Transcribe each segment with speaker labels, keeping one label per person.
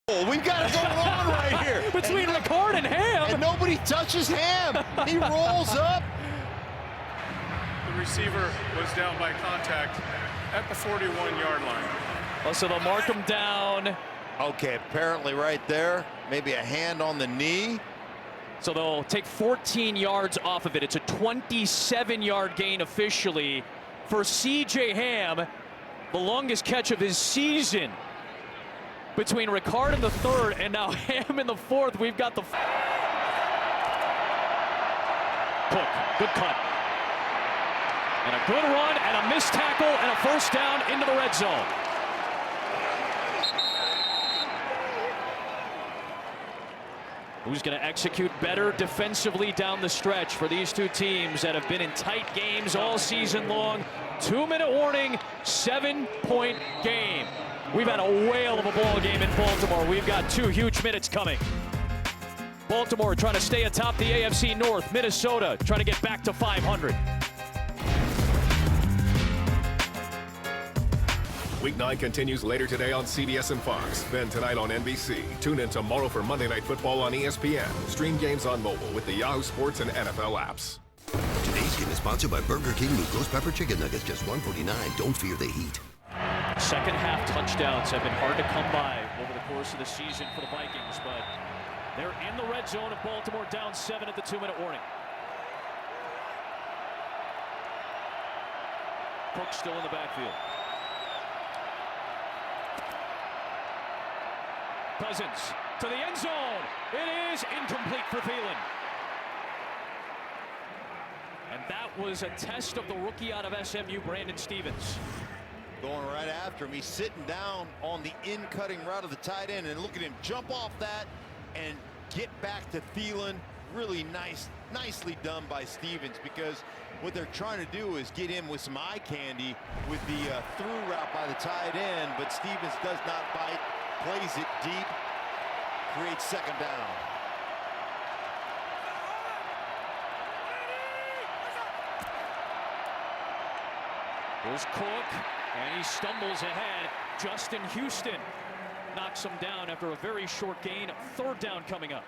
Speaker 1: We've got it going on right here.
Speaker 2: Between Ricard and Ham.
Speaker 1: And nobody touches Ham. He rolls up.
Speaker 3: The receiver was down by contact at the 41-yard line.
Speaker 2: Oh, so they'll mark him down.
Speaker 1: Okay, apparently right there. Maybe a hand on the knee.
Speaker 2: So they'll take 14 yards off of it. It's a 27-yard gain officially for C.J. Ham, the longest catch of his season. Between Ricard in the third and now Ham in the fourth, we've got the Cook, good cut. And a good run and a missed tackle and a first down into the red zone. Who's going to execute better defensively down the stretch for these two teams that have been in tight games all season long? 2-minute warning, 7-point game. We've had a whale of a ball game in Baltimore. We've got 2 huge minutes coming. Baltimore trying to stay atop the AFC North. Minnesota trying to get back to 500.
Speaker 4: Week 9 continues later today on CBS and Fox. Then tonight on NBC. Tune in tomorrow for Monday Night Football on ESPN. Stream games on mobile with the Yahoo Sports and NFL apps.
Speaker 5: Today's game is sponsored by Burger King new Ghost Pepper Chicken Nuggets, just $1.49. Don't fear the heat.
Speaker 2: Second half touchdowns have been hard to come by over the course of the season for the Vikings, but they're in the red zone of Baltimore, down 7 at the 2-minute warning. Cook still in the backfield. Cousins to the end zone. It is incomplete for Thielen. And that was a test of the rookie out of SMU, Brandon Stevens.
Speaker 1: Going right after him. He's sitting down on the in-cutting route of the tight end, and look at him jump off that and get back to Thielen. Really nicely done by Stevens, because what they're trying to do is get him with some eye candy with the through route by the tight end, but Stevens does not bite, plays it deep, creates second down.
Speaker 2: There's Cook, and he stumbles ahead. Justin Houston knocks him down after a very short gain. Third down coming up.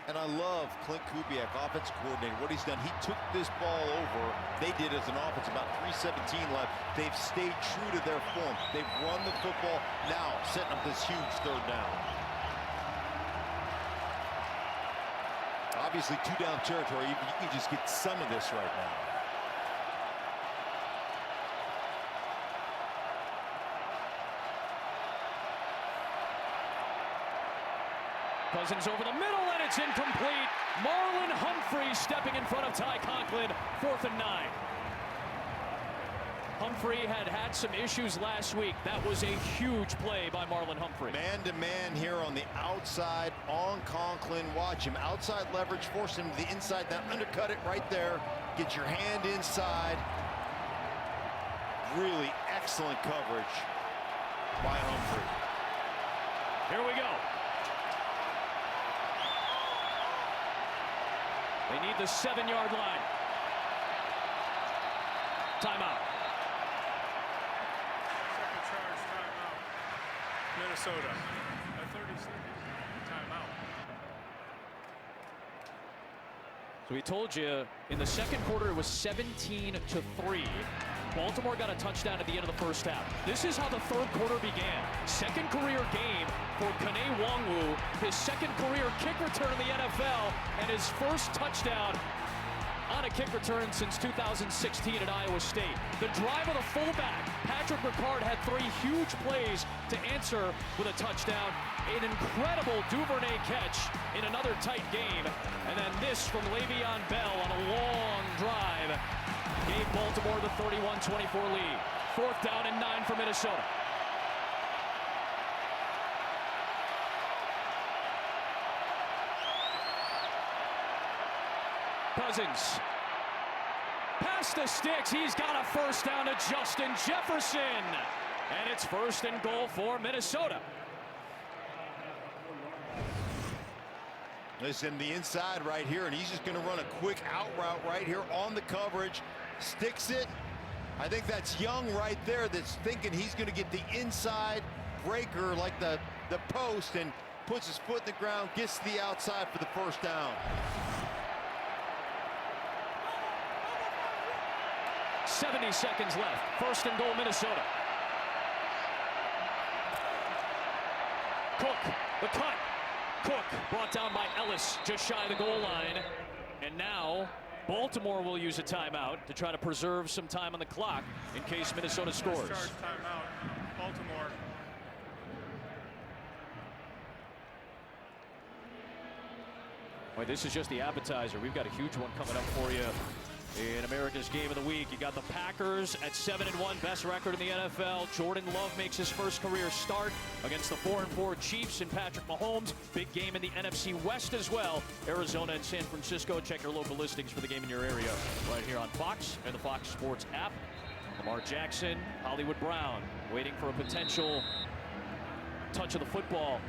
Speaker 1: And I love Clint Kubiak, offensive coordinator, what he's done. He took this ball over. They did as an offense, about 3:17 left. They've stayed true to their form. They've run the football, now setting up this huge third down. Obviously, 2-down territory. You can just get some of this right now.
Speaker 2: Cousins over the middle, and it's incomplete. Marlon Humphrey stepping in front of Ty Conklin, 4th and 9. Humphrey had some issues last week. That was a huge play by Marlon Humphrey.
Speaker 1: Man-to-man here on the outside on Conklin. Watch him. Outside leverage, force him to the inside. Now undercut it right there. Get your hand inside. Really excellent coverage by Humphrey.
Speaker 2: Here we go. They need the 7-yard line. Timeout.
Speaker 3: Second charge, timeout. Minnesota at 30 seconds. Timeout.
Speaker 2: So we told you in the second quarter it was 17-3. Baltimore got a touchdown at the end of the first half. This is how the third quarter began. Second career game for Kane Nwangwu, his second career kick return in the NFL, and his first touchdown on a kick return since 2016 at Iowa State. The drive of the fullback, Patrick Ricard, had 3 huge plays to answer with a touchdown. An incredible Duvernay catch in another tight game. And then this from Le'Veon Bell on a long drive gave Baltimore the 31-24 lead. 4th down and 9 for Minnesota. Cousins. Past the sticks, he's got a first down to Justin Jefferson. And it's 1st and goal for Minnesota.
Speaker 1: Listen, the inside right here, and he's just going to run a quick out route right here on the coverage. Sticks it. I think that's Young right there that's thinking he's going to get the inside breaker like the the post and puts his foot in the ground, gets to the outside for the first down.
Speaker 2: "70 seconds left. First and goal, Minnesota. Cook, the cut. Cook brought down by Ellis, just shy of the goal line. And now Baltimore will use a timeout to try to preserve some time on the clock in case Minnesota scores.
Speaker 3: Discharge timeout, Baltimore.
Speaker 2: Boy, this is just the appetizer. We've got a huge one coming up for you in America's Game of the Week. You got the Packers at 7-1, best record in the NFL. Jordan Love makes his first career start against the 4-4 Chiefs and Patrick Mahomes. Big game in the NFC West as well. Arizona and San Francisco. Check your local listings for the game in your area right here on Fox and the Fox Sports app. Lamar Jackson, Hollywood Brown, waiting for a potential touch of the football.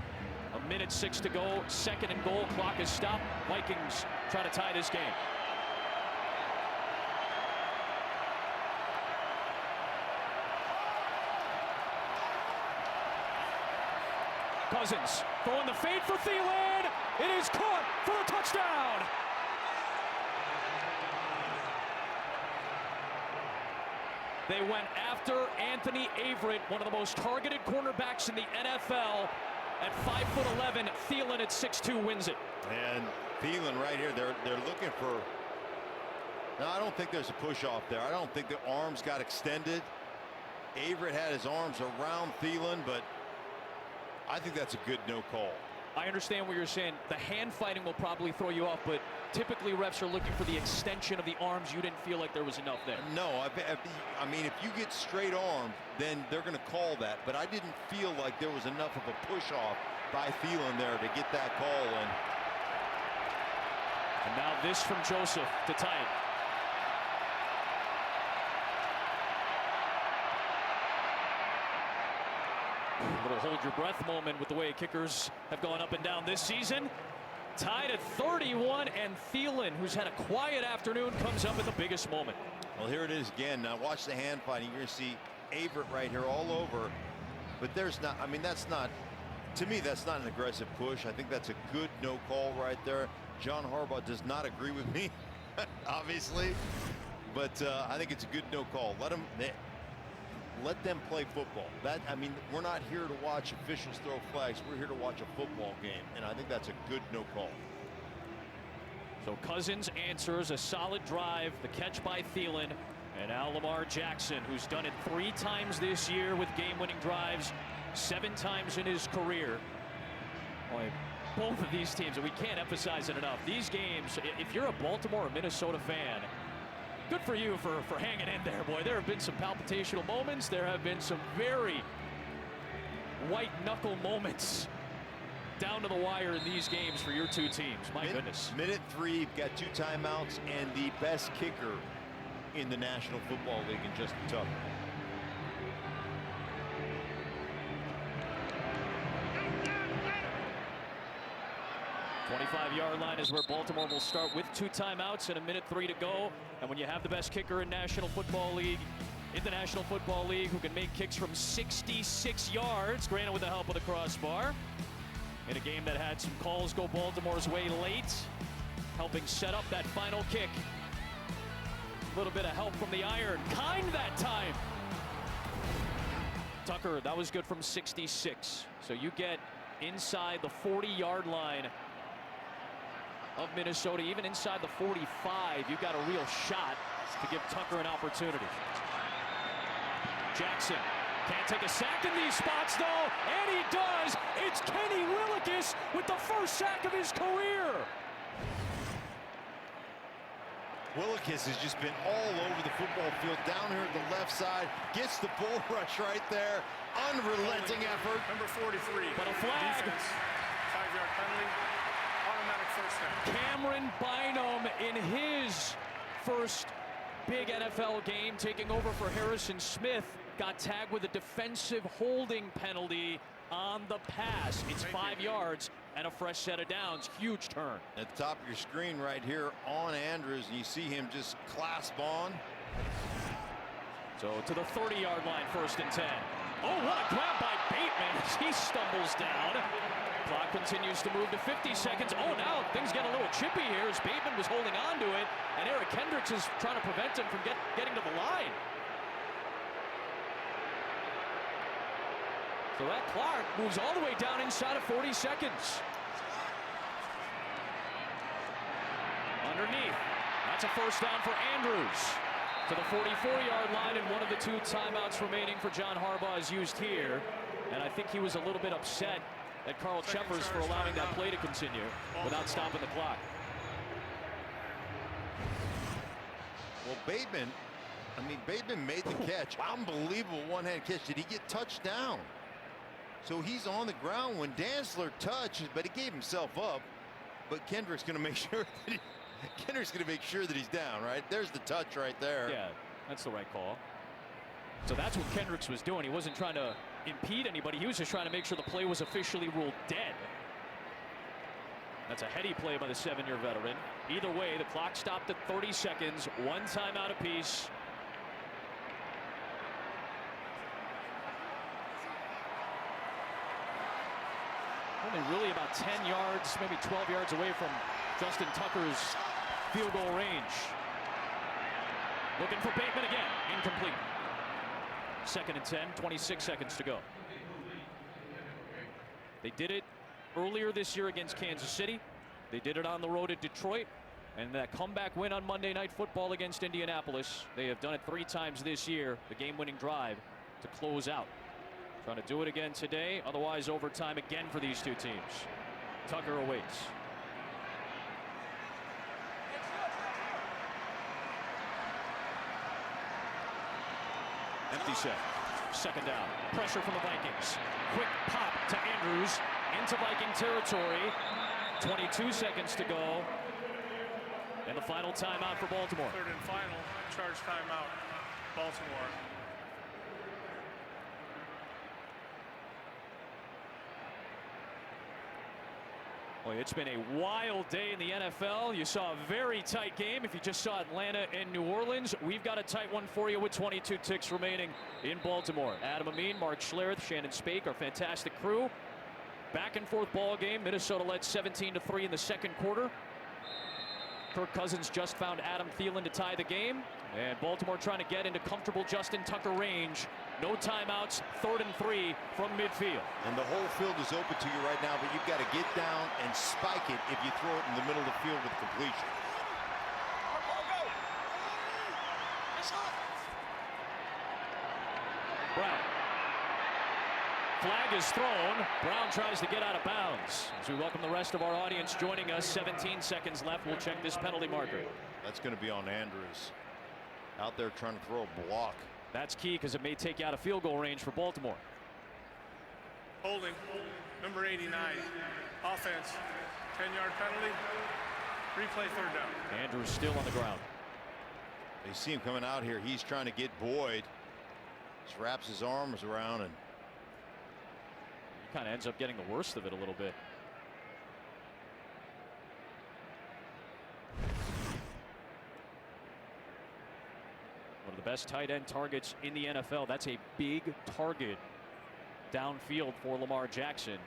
Speaker 2: 1:06 to go. Second and goal. Clock is stopped. Vikings try to tie this game. Cousins throwing the fade for Thielen. It is caught for a touchdown. They went after Anthony Averett, one of the most targeted cornerbacks in the NFL. At 5'11", Thielen at 6'2" wins it.
Speaker 1: And Thielen right here, they're looking for. No, I don't think there's a push off there. I don't think the arms got extended. Averett had his arms around Thielen, but I think that's a good no call.
Speaker 2: I understand what you're saying. The hand fighting will probably throw you off, but typically refs are looking for the extension of the arms. You didn't feel like there was enough there.
Speaker 1: No, I mean, if you get straight arm, then they're going to call that. But I didn't feel like there was enough of a push off by Thielen there to get that call.
Speaker 2: And now this from Joseph to tie it. A little hold your breath moment with the way kickers have gone up and down this season. Tied at 31, and Thielen, who's had a quiet afternoon, comes up at the biggest moment.
Speaker 1: Well, here it is again. Now watch the hand fighting. You're going to see Averett right here all over. But there's not, I mean, that's not, to me, that's not an aggressive push. I think that's a good no call right there. John Harbaugh does not agree with me, obviously. But I think it's a good no call. Let them play football. I mean, we're not here to watch officials throw flags. We're here to watch a football game, and I think that's a good no call.
Speaker 2: So Cousins answers a solid drive, the catch by Thielen, and now Lamar Jackson, who's done it 3 times this year with game-winning drives, 7 times in his career. Boy, both of these teams, and we can't emphasize it enough, these games, if you're a Baltimore or Minnesota fan, good for you for hanging in there, boy. There have been some palpitational moments. There have been some very white-knuckle moments down to the wire in these games for your 2 teams. My goodness.
Speaker 1: Minute 3, you've got 2 timeouts, and the best kicker in the National Football League in Justin Tucker.
Speaker 2: The 25-yard line is where Baltimore will start with 2 timeouts and 1:03 to go. And when you have the best kicker in National Football League, in the National Football League, who can make kicks from 66 yards, granted with the help of the crossbar, in a game that had some calls go Baltimore's way late, helping set up that final kick. A little bit of help from the iron. Kind that time. Tucker, that was good from 66. So you get inside the 40-yard line of Minnesota, even inside the 45, you've got a real shot to give Tucker an opportunity. Jackson can't take a sack in these spots, though, and he does. It's Kenny Willekes with the first sack of his career.
Speaker 1: Willekes has just been all over the football field, down here at the left side, gets the bull rush right there, unrelenting effort.
Speaker 3: Number 43.
Speaker 2: But a flag.
Speaker 3: Defense. 5-yard penalty. Automatic first down.
Speaker 2: Cameron Bynum in his first big NFL game, taking over for Harrison Smith, got tagged with a defensive holding penalty on the pass. It's 5 yards and a fresh set of downs. Huge turn.
Speaker 1: At the top of your screen right here on Andrews, and you see him just clasp on.
Speaker 2: So to the 30-yard line, 1st and 10. Oh, what a grab by Bateman as he stumbles down. Clock continues to move to 50 seconds. Oh, now things get a little chippy here as Bateman was holding on to it, and Eric Kendricks is trying to prevent him from getting to the line. So that clock moves all the way down inside of 40 seconds. Underneath, that's a first down for Andrews to the 44-yard line, and one of the 2 timeouts remaining for John Harbaugh is used here. And I think he was a little bit upset at Carl Cheffers for allowing that play to continue without stopping the clock.
Speaker 1: Well, Bateman made the catch. Unbelievable one-hand catch. Did he get touched down? So he's on the ground when Dantzler touches, but he gave himself up. But Kendrick's going to make sure that he's down, right? There's the touch right there.
Speaker 2: Yeah, that's the right call. So that's what Kendricks was doing. He wasn't trying to impede anybody. He was just trying to make sure the play was officially ruled dead. That's a heady play by the 7-year veteran. Either way, the clock stopped at 30 seconds. 1 timeout apiece. Only really about 10 yards, maybe 12 yards away from Justin Tucker's field goal range. Looking for Bateman again. Incomplete. 2nd and 10, 26 seconds to go. They did it earlier this year against Kansas City. They did it on the road at Detroit. And that comeback win on Monday Night Football against Indianapolis. They have done it 3 times this year. The game-winning drive to close out. Trying to do it again today. Otherwise, overtime again for these 2 teams. Tucker awaits. Empty set. 2nd down. Pressure from the Vikings. Quick pop to Andrews into Viking territory. 22 seconds to go. And the final timeout for Baltimore.
Speaker 3: 3rd and final. Charge timeout. Baltimore.
Speaker 2: Boy, it's been a wild day in the NFL. You saw a very tight game. If you just saw Atlanta and New Orleans, we've got a tight one for you with 22 ticks remaining in Baltimore. Adam Amin, Mark Schlereth, Shannon Spake, our fantastic crew. Back and forth ball game. Minnesota led 17-3 in the 2nd quarter. Kirk Cousins just found Adam Thielen to tie the game. And Baltimore trying to get into comfortable Justin Tucker range. No timeouts, 3rd and 3 from midfield.
Speaker 1: And the whole field is open to you right now, but you've got to get down and spike it if you throw it in the middle of the field with completion.
Speaker 2: Brown. Flag is thrown. Brown tries to get out of bounds. As we welcome the rest of our audience joining us, 17 seconds left. We'll check this penalty marker.
Speaker 1: That's going to be on Andrews. Out there trying to throw a block.
Speaker 2: That's key because it may take you out of field goal range for Baltimore.
Speaker 3: Holding. Number 89. Offense. 10-yard penalty. Replay 3rd down.
Speaker 2: Andrews still on the ground.
Speaker 1: They see him coming out here. He's trying to get Boyd. Just wraps his arms around and
Speaker 2: he kind of ends up getting the worst of it a little bit. One of the best tight end targets in the NFL. That's a big target downfield for Lamar Jackson.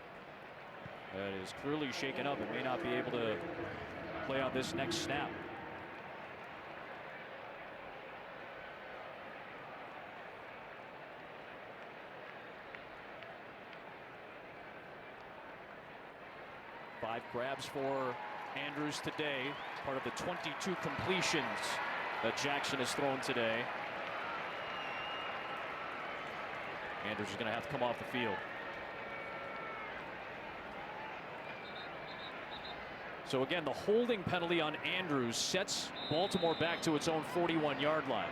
Speaker 2: That is clearly shaken up and may not be able to play on this next snap. Five grabs for Andrews today, part of the 22 completions that Jackson has thrown today. Andrews is going to have to come off the field. So again, the holding penalty on Andrews sets Baltimore back to its own 41-yard line.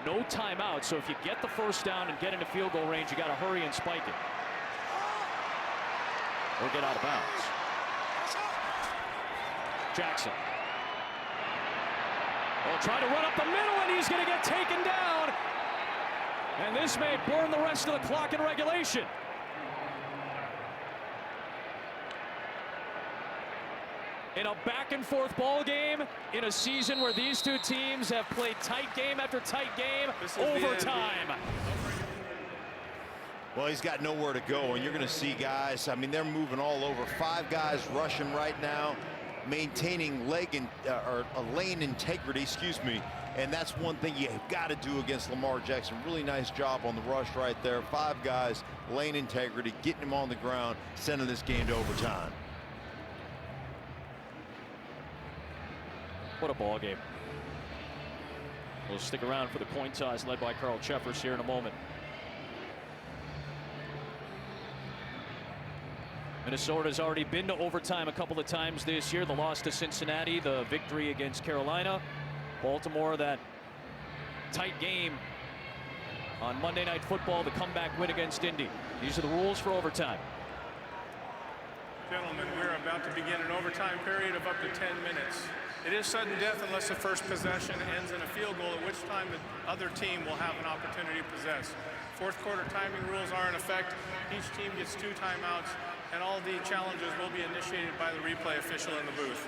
Speaker 2: No timeout, so if you get the first down and get into field goal range, you got to hurry and spike it. Or get out of bounds. Jackson. Will try to run up the middle, and he's going to get taken down. And this may burn the rest of the clock in regulation. In a back-and-forth ball game, in a season where these 2 teams have played tight game after tight game, overtime.
Speaker 1: Well, he's got nowhere to go, and you're going to see guys, I mean, they're moving all over. 5 guys rushing right now, maintaining lane integrity, excuse me. And that's one thing you've got to do against Lamar Jackson. Really nice job on the rush right there. 5 guys, lane integrity, getting him on the ground, sending this game to overtime.
Speaker 2: What a ball game. We'll stick around for the coin toss led by Carl Cheffers here in a moment. Minnesota's already been to overtime a couple of times this year. The loss to Cincinnati, the victory against Carolina. Baltimore, that tight game on Monday Night Football, the comeback win against Indy. These are the rules for overtime.
Speaker 3: Gentlemen, we're about to begin an overtime period of up to 10 minutes. It is sudden death unless the first possession ends in a field goal, at which time the other team will have an opportunity to possess. Fourth quarter timing rules are in effect. Each team gets 2 timeouts, and all the challenges will be initiated by the replay official in the booth.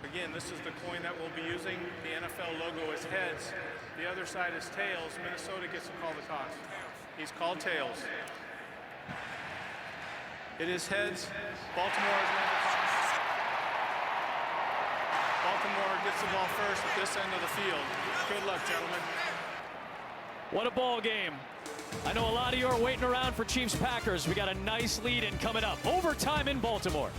Speaker 3: Again, this is the coin that we'll be using. The NFL logo is heads. The other side is tails. Minnesota gets to call the toss. He's called tails. It is heads. Baltimore is made the toss. Baltimore gets the ball first at this end of the field. Good luck, gentlemen.
Speaker 2: What a ball game. I know a lot of you are waiting around for Chiefs Packers. We got a nice lead in coming up. Overtime in Baltimore.